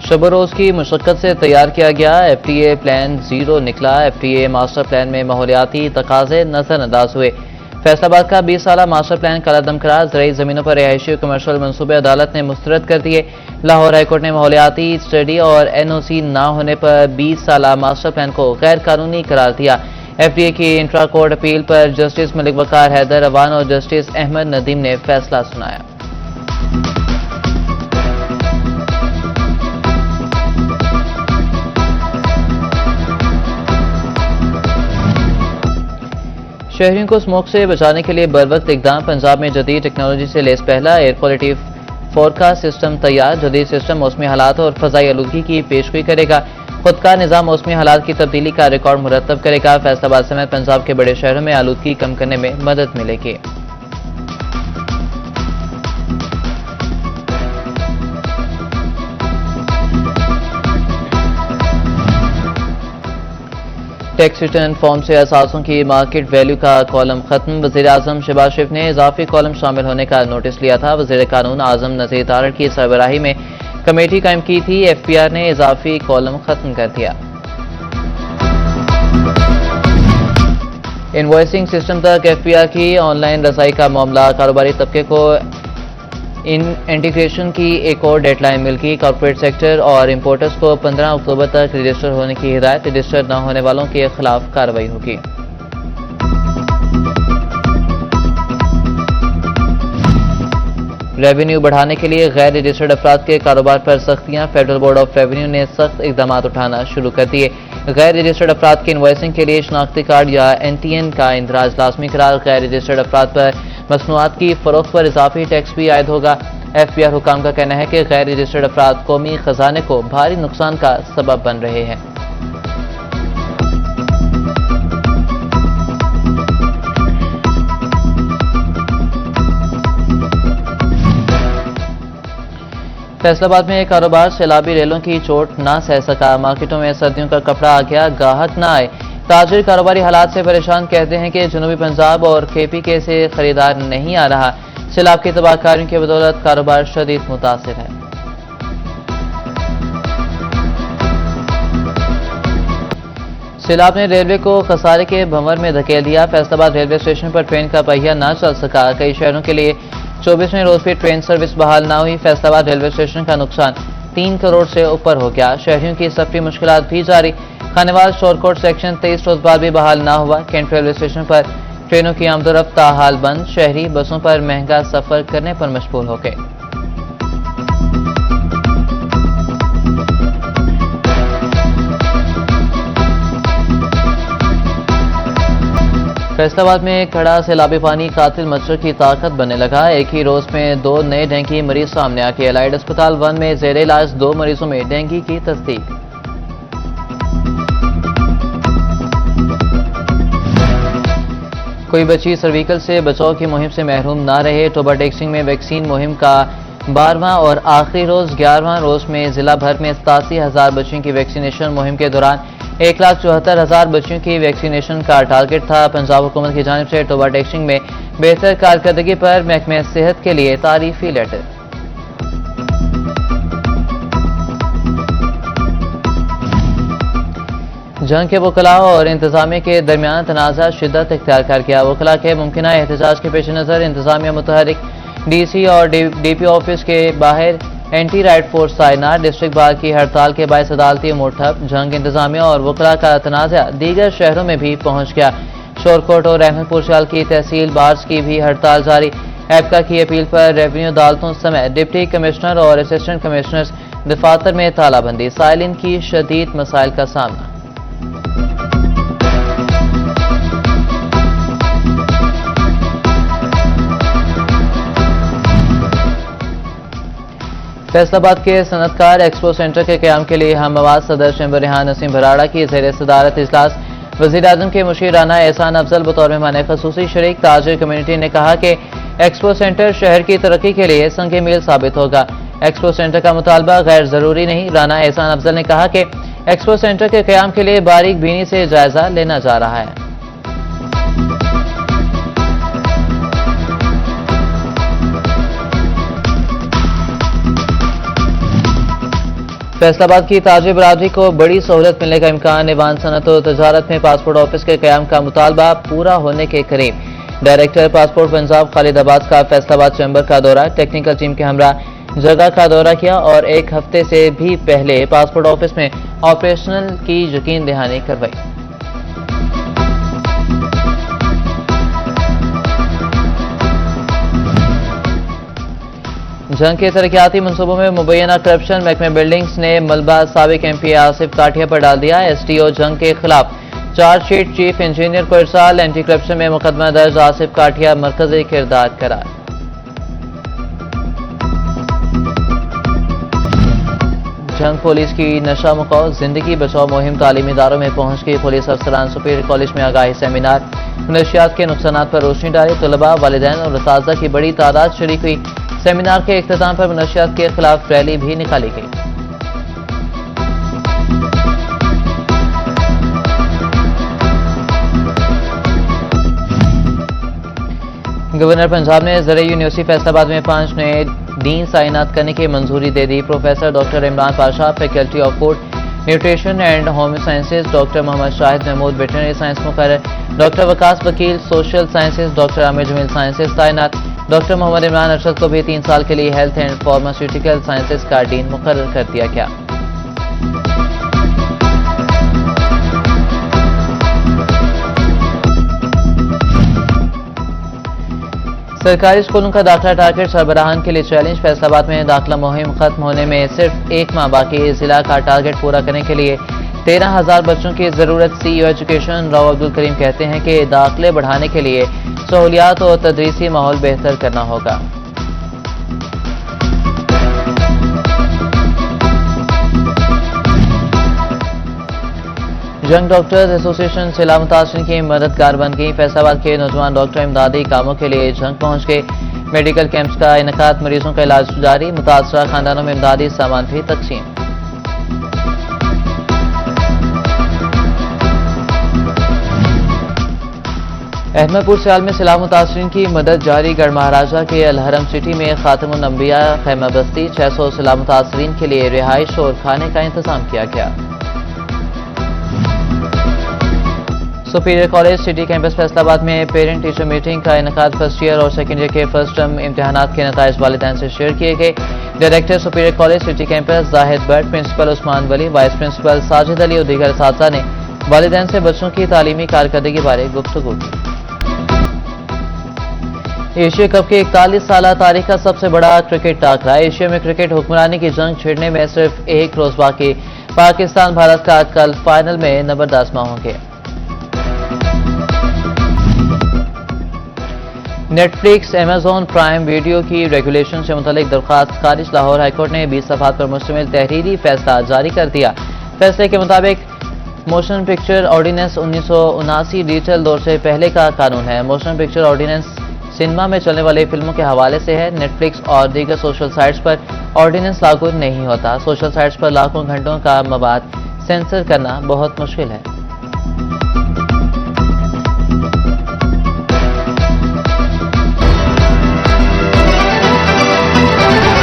शब रोज की मुशक्कत से तैयार किया गया FTA प्लान जीरो निकला। FTA मास्टर प्लान में माहौलियाती तकाजे नजरअंदाज हुए। फैसलाबाद का 20 साला मास्टर प्लान कलअदम करार। ज़रूरी जमीनों पर रिहायशी और कमर्शियल मनसूबे अदालत ने मुस्तरद कर दिए। लाहौर हाईकोर्ट ने माहौलियाती स्टडी और NOC ना होने पर 20 साला मास्टर प्लान को गैर कानूनी करार दिया। FTA की इंट्रा कोर्ट अपील पर जस्टिस मलिक वकार हैदर अवान और जस्टिस अहमद नदीम ने फैसला सुनाया। शहरियों को स्मोक से बचाने के लिए बरवक्त इकदाम। पंजाब में जदीद टेक्नोलॉजी से लेस पहला एयर क्वालिटी फोरकास्ट सिस्टम तैयार। जदीद सिस्टम मौसमी हालात और फजाई आलूदगी की पेशगोई करेगा। खुद का निज़ाम मौसमी हालात की तब्दीली का रिकॉर्ड मुरतब करेगा। फैसलाबाद समेत पंजाब के बड़े शहरों में आलूदगी कम करने में मदद मिलेगी। टैक्स रिटर्न फॉर्म से असासों की मार्केट वैल्यू का कॉलम खत्म। वज़ीर आज़म शहबाज शरीफ ने इजाफी कॉलम शामिल होने का नोटिस लिया था। वज़ीर कानून आज़म नज़ीर तारड़ की सरबराही में कमेटी कायम की थी। FPR ने इजाफी कॉलम खत्म कर दिया। इनवॉइसिंग सिस्टम तक FPR की ऑनलाइन रसाई का मामला। कारोबारी तबके को इंटीग्रेशन की एक और डेडलाइन मिल गई। कॉर्पोरेट सेक्टर और इंपोर्टर्स को 15 अक्टूबर तक रजिस्टर होने की हिदायत। रजिस्टर न होने वालों के खिलाफ कार्रवाई होगी। रेवेन्यू बढ़ाने के लिए गैर रजिस्टर्ड अफराद के कारोबार पर सख्तियां। फेडरल बोर्ड ऑफ रेवेन्यू ने सख्त इकदाम उठाना शुरू कर दिए। गैर रजिस्टर्ड अफराद की इनवॉइसिंग के लिए शनाख्ती कार्ड या NTN का इंदराज लाजमी करार। गैर रजिस्टर्ड अफराद पर मसनूआत की फरोख्त पर इजाफी टैक्स भी आयद होगा। FPR हुकाम का कहना है कि गैर रजिस्टर्ड अफराद कौमी खजाने को भारी नुकसान का सबब बन रहे हैं। फैसलाबाद में कारोबार सैलाबी रेलों की चोट ना सह सका। मार्केटों में सर्दियों का कपड़ा आ गया, गाहक ना आए। ताजिर कारोबारी हालात से परेशान, कहते हैं कि जनूबी पंजाब और KPK से खरीदार नहीं आ रहा। सैलाब की तबाहकारियों की बदौलत कारोबार शदीद मुतासिर है। सैलाब ने रेलवे को खसारे के भंवर में धकेल दिया। फैसलाबाद रेलवे स्टेशन पर ट्रेन का पहिया ना चल सका। कई शहरों के लिए 24वें रोज भी ट्रेन सर्विस बहाल ना हुई। फैसलाबाद रेलवे स्टेशन का नुकसान 3 करोड़ से ऊपर हो गया। शहरियों की सफरी मुश्किलात भी जारी। खानेवाल शोरकोट सेक्शन 23 रोज बाद भी बहाल ना हुआ। कैंट रेलवे स्टेशन पर ट्रेनों की आमदोरफ्त ताहाल बंद। शहरी बसों पर महंगा सफर करने पर मजबूर हो गए। फैसलाबाद में खड़ा सैलाबी पानी कातिल मच्छर की ताकत बनने लगा। एक ही रोज में 2 नए डेंगू मरीज सामने आ गए। एलाइड अस्पताल 1 में जेर इलाज 2 मरीजों में डेंगू की तस्दीक। कोई बच्ची सर्विकल से बचाव की मुहिम से महरूम ना रहे। टोबा टेक्सिंग में वैक्सीन मुहिम का 12वां और आखिरी रोज 11वां रोज में जिला भर में 87,000 बच्चों की वैक्सीनेशन मुहिम के दौरान 1,74,000 बच्चों की वैक्सीनेशन का टारगेट था। पंजाब हुकूमत की जानिब से टोबा टेक्सिंग में बेहतर कारकर्दगी पर महकमे सेहत के लिए तारीफी लेटर। जंग के वकला और इंतजामिया के दरमियान तनाज़ा शिद्दत इख्तियार कर गया। वकला के मुमकिन एहतजाज के पेश नज़र इंतजामिया मुतहरिक DC और DP ऑफिस के बाहर एंटी राइट फोर्स तैनात। डिस्ट्रिक्ट बार की हड़ताल के बायस अदालती उमूर ठप। जंग इंतजामिया और वकला का तनाज़ा दीगर शहरों में भी पहुंच गया। शोरकोट और अहमदपुर शाल की तहसील बार्स की भी हड़ताल जारी। एपका की अपील पर रेवेन्यू अदालतों समेत डिप्टी कमिश्नर और असिस्टेंट कमिश्नर्स दफातर में तालाबंदी। साइलिन की शदीद मसाइल का सामना। फैसलाबाद के सनतकार एक्सपो सेंटर के क्याम के लिए हम आवाज सदर चैम्बर रेहान नसीम भराड़ा की ज़ेर सदारत इजलास। वज़ीर आज़म के मुशीर राना एहसान अफजल बतौर मेहमान खसूसी शरीक। ताजिर कम्युनिटी ने कहा कि एक्सपो सेंटर शहर की तरक्की के लिए संग मील साबित होगा। एक्सपो सेंटर का मुतालबा गैर जरूरी नहीं। राना एहसान अफजल ने कहा कि एक्सपो सेंटर के क्याम के लिए बारीक बीनी से जायजा लेना जा रहा है। फैसलाबाद की ताजिर बरादरी को बड़ी सहूलत मिलने का इम्कान। ईवान सनत और तजारत में पासपोर्ट ऑफिस के क़याम का मुतालबा पूरा होने के करीब। डायरेक्टर पासपोर्ट पंजाब खालिद अब्बास का फैसलाबाद चैम्बर का दौरा। टेक्निकल टीम के हमरा जगह का दौरा किया और एक हफ्ते से भी पहले पासपोर्ट ऑफिस में ऑपरेशनल की यकीन दहानी करवाई। जंग के तरक्याती मनसूबों में मुबैना करप्शन। महकमे बिल्डिंग्स ने मलबा साबिक MP आसिफ काठिया पर डाल दिया। SDO जंग के खिलाफ चार्जशीट चीफ इंजीनियर को इरसाल। एंटी करप्शन में मुकदमा दर्ज। आसिफ काठिया मरकजी किरदार करार। जंग पुलिस की नशा मुकाओ जिंदगी बचाओ मुहिम तालीमी इदारों में पहुंच गई। पुलिस अफसरान सुपीरियर कॉलेज में आगाही सेमिनार। नशियात के नुकसानात पर रोशनी डाली। तलबा वालिदैन और असातिज़ा की बड़ी तादाद शरीक हुई। सेमिनार के इख्तिताम पर नशियात के खिलाफ रैली भी निकाली गई। गवर्नर पंजाब ने ज़राई यूनिवर्सिटी फैसलाबाद में 5 नए डीन तैनात करने की मंजूरी दे दी। Professor doctor Imran Pasha faculty of food nutrition and home sciences. Doctor Mohammad Shahid Mahmood veterinary science मुकर्रर। Doctor Waqas Wakeel social sciences. Doctor Aamir Jameel sciences तैनात। डॉक्टर मोहम्मद इमरान अरशद को भी 3 साल के लिए हेल्थ एंड फार्मास्यूटिकल साइंसेज का डीन मुकर्रर कर दिया गया। सरकारी स्कूलों का दाखिला टारगेट सरबराहान के लिए चैलेंज। फैसलाबाद में दाखिला मुहिम खत्म होने में सिर्फ 1 माह बाकी। जिला का टारगेट पूरा करने के लिए 13,000 बच्चों की जरूरत। CEO एजुकेशन राव अब्दुल करीम कहते हैं कि दाखिले बढ़ाने के लिए सहूलियात और तदरीसी माहौल बेहतर करना होगा। यंग डॉक्टर्स एसोसिएशन सैलाब मुतासरीन की मददगार बन गई। फैसलाबाद के नौजवान डॉक्टर इमदादी कामों के लिए जंग पहुंच गए। मेडिकल कैंप्स का इनकाद। मरीजों का इलाज जारी। मुतासरा खानदानों में इमदादी सामान भी तकसीम। अहमदपुर सियाल में सैलाब मुतासरीन की मदद जारी। गढ़ महाराजा के अलहरम सिटी में खातमुन अंबिया खैमा बस्ती। 600 सैलाब मुतासरीन के लिए रिहाइश और खाने का इंतजाम किया गया। Superior college city campus Faisalabad में पेरेंट टीचर मीटिंग का इनकाद। फर्स्ट ईयर और सेकेंड ईयर के फर्स्ट टर्म इम्तिहानात के नताइज वालिदैन से शेयर किए गए। Director superior college city campus Zahid Bhatt, principal Usman Wali, vice principal Sajid Ali और दीगर असातिज़ा ने वालिदैन से बच्चों की तालीमी कारकर्दगी बारे गुफ्तगू की। एशिया कप के 41 साल तारीख का सबसे बड़ा क्रिकेट टाकरा। एशिया में क्रिकेट हुक्मरानी की जंग छिड़ने में सिर्फ 1 रोज बाकी। पाकिस्तान भारत का कल फाइनल में नंबर आजमा होंगे। नेटफ्लिक्स अमेजॉन प्राइम वीडियो की रेगुलेशन से मुतल्लिक दरख्वास्त खारिज। लाहौर हाईकोर्ट ने 20 सफ़हात पर मुश्तमिल तहरीरी फैसला जारी कर दिया। फैसले के मुताबिक मोशन पिक्चर ऑर्डिनेंस 1979 डिजिटल दौर से पहले का कानून है। मोशन पिक्चर ऑर्डिनेंस सिनेमा में चलने वाली फिल्मों के हवाले से है। नेटफ्लिक्स और दीगर सोशल साइट्स पर ऑर्डिनेंस लागू नहीं होता। सोशल साइट्स पर लाखों घंटों का मवाद सेंसर करना बहुत मुश्किल है।